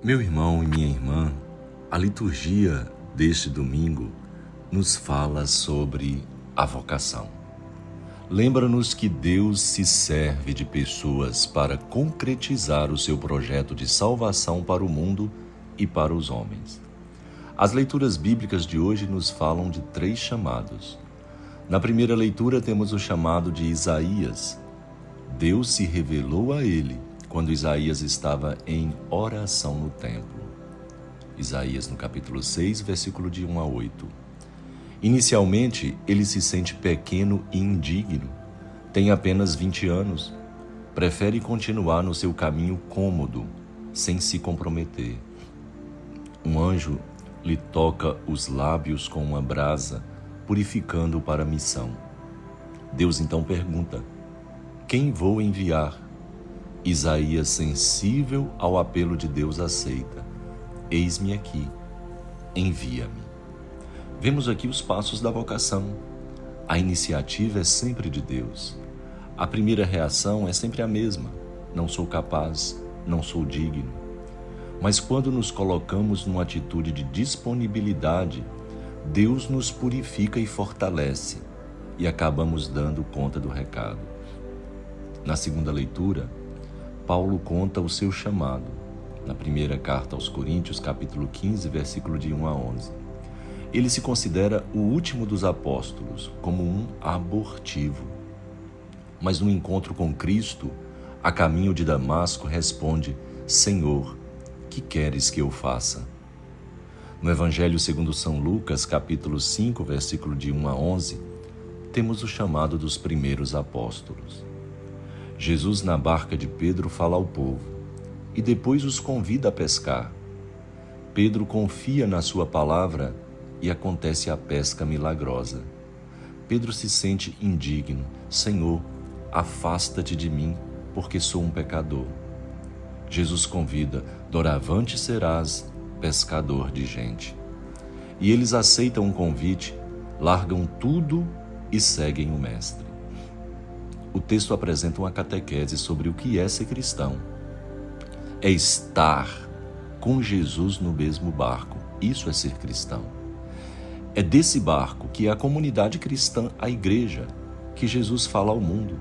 Meu irmão e minha irmã, a liturgia deste domingo nos fala sobre a vocação. Lembra-nos que Deus se serve de pessoas para concretizar o seu projeto de salvação para o mundo e para os homens. As leituras bíblicas de hoje nos falam de 3 chamados. Na primeira leitura temos o chamado de Isaías. Deus se revelou a ele quando Isaías estava em oração no templo. Isaías no capítulo 6, versículo de 1 a 8. Inicialmente, ele se sente pequeno e indigno. Tem apenas 20 anos. Prefere continuar no seu caminho cômodo, sem se comprometer. Um anjo lhe toca os lábios com uma brasa, purificando-o para a missão. Deus então pergunta: quem vou enviar? Isaías, sensível ao apelo de Deus, aceita: eis-me aqui, envia-me. Vemos aqui os passos da vocação. A iniciativa é sempre de Deus. A primeira reação é sempre a mesma: não sou capaz, não sou digno. Mas quando nos colocamos numa atitude de disponibilidade, Deus nos purifica e fortalece, e acabamos dando conta do recado. Na segunda leitura, Paulo conta o seu chamado, na primeira carta aos Coríntios, capítulo 15, versículo de 1 a 11. Ele se considera o último dos apóstolos, como um abortivo. Mas no encontro com Cristo, a caminho de Damasco, responde: Senhor, que queres que eu faça? No Evangelho segundo São Lucas, capítulo 5, versículo de 1 a 11, temos o chamado dos primeiros apóstolos. Jesus, na barca de Pedro, fala ao povo e depois os convida a pescar. Pedro confia na sua palavra e acontece a pesca milagrosa. Pedro se sente indigno. Senhor, afasta-te de mim, porque sou um pecador. Jesus convida: doravante serás pescador de gente. E eles aceitam o convite, largam tudo e seguem o Mestre. O texto apresenta uma catequese sobre o que é ser cristão. É estar com Jesus no mesmo barco. Isso é ser cristão. É desse barco que é a comunidade cristã, a igreja, que Jesus fala ao mundo.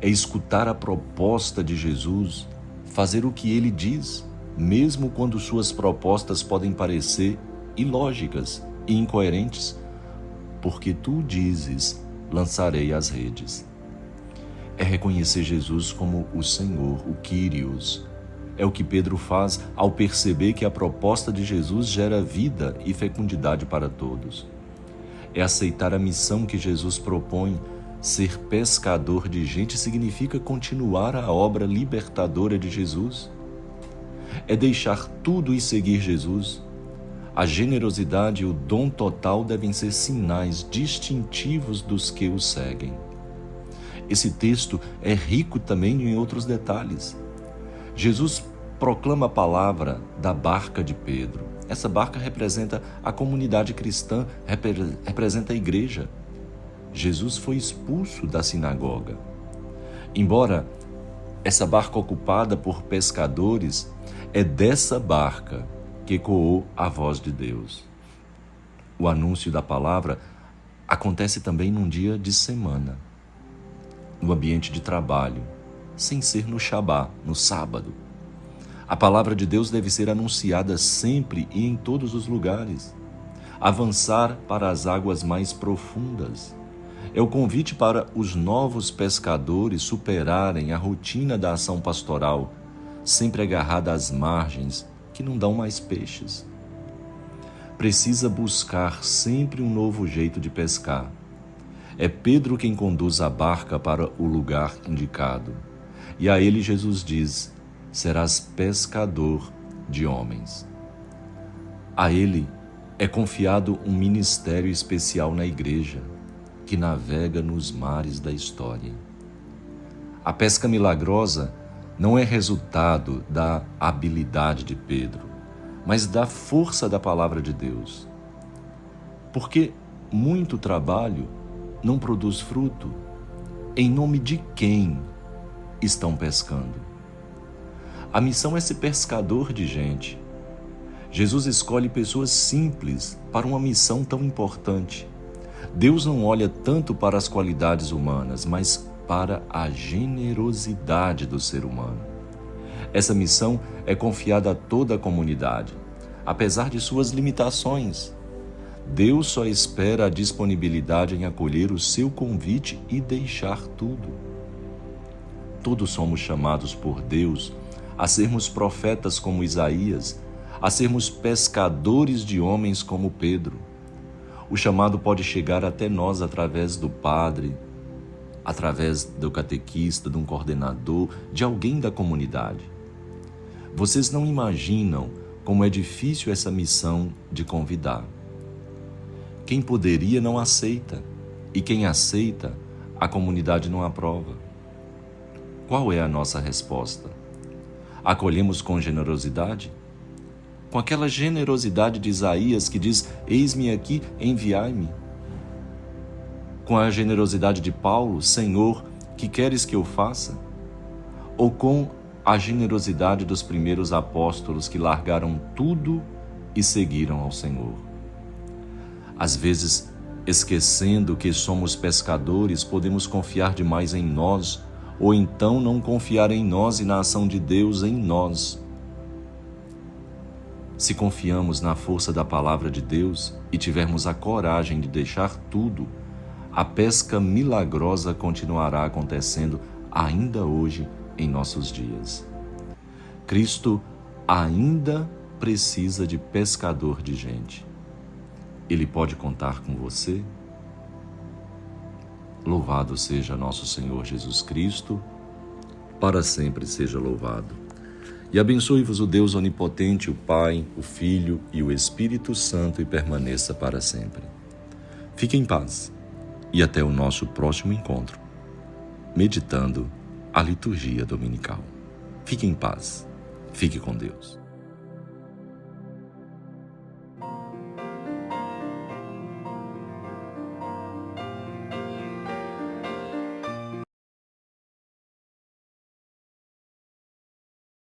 É escutar a proposta de Jesus, fazer o que ele diz, mesmo quando suas propostas podem parecer ilógicas e incoerentes. Porque tu dizes: lançarei as redes. É reconhecer Jesus como o Senhor, o Kyrios. É o que Pedro faz ao perceber que a proposta de Jesus gera vida e fecundidade para todos. É aceitar a missão que Jesus propõe. Ser pescador de gente significa continuar a obra libertadora de Jesus. É deixar tudo e seguir Jesus. A generosidade e o dom total devem ser sinais distintivos dos que o seguem. Esse texto é rico também em outros detalhes. Jesus proclama a palavra da barca de Pedro. Essa barca representa a comunidade cristã, representa a igreja. Jesus foi expulso da sinagoga. Embora essa barca ocupada por pescadores, é dessa barca que ecoou a voz de Deus. O anúncio da palavra acontece também num dia de semana, no ambiente de trabalho, sem ser no Shabá, no sábado. A palavra de Deus deve ser anunciada sempre e em todos os lugares. Avançar para as águas mais profundas. É o convite para os novos pescadores superarem a rotina da ação pastoral, sempre agarrada às margens, que não dão mais peixes. Precisa buscar sempre um novo jeito de pescar. É Pedro quem conduz a barca para o lugar indicado. E a ele Jesus diz: serás pescador de homens. A ele é confiado um ministério especial na igreja, que navega nos mares da história. A pesca milagrosa não é resultado da habilidade de Pedro, mas da força da palavra de Deus. Porque muito trabalho não produz fruto. Em nome de quem estão pescando? A missão é ser pescador de gente. Jesus escolhe pessoas simples para uma missão tão importante. Deus não olha tanto para as qualidades humanas, mas para a generosidade do ser humano. Essa missão é confiada a toda a comunidade, apesar de suas limitações. Deus só espera a disponibilidade em acolher o seu convite e deixar tudo. Todos somos chamados por Deus a sermos profetas como Isaías, a sermos pescadores de homens como Pedro. O chamado pode chegar até nós através do padre, através do catequista, de um coordenador, de alguém da comunidade. Vocês não imaginam como é difícil essa missão de convidar. Quem poderia não aceita, e quem aceita, a comunidade não aprova. Qual é a nossa resposta? Acolhemos com generosidade? Com aquela generosidade de Isaías que diz: eis-me aqui, enviai-me. Com a generosidade de Paulo: Senhor, que queres que eu faça? Ou com a generosidade dos primeiros apóstolos que largaram tudo e seguiram ao Senhor? Às vezes, esquecendo que somos pescadores, podemos confiar demais em nós, ou então não confiar em nós e na ação de Deus em nós. Se confiamos na força da palavra de Deus e tivermos a coragem de deixar tudo, a pesca milagrosa continuará acontecendo ainda hoje em nossos dias. Cristo ainda precisa de pescador de gente. Ele pode contar com você? Louvado seja nosso Senhor Jesus Cristo, para sempre seja louvado. E abençoe-vos o Deus onipotente, o Pai, o Filho e o Espírito Santo, e permaneça para sempre. Fique em paz e até o nosso próximo encontro, meditando a liturgia dominical. Fique em paz, fique com Deus.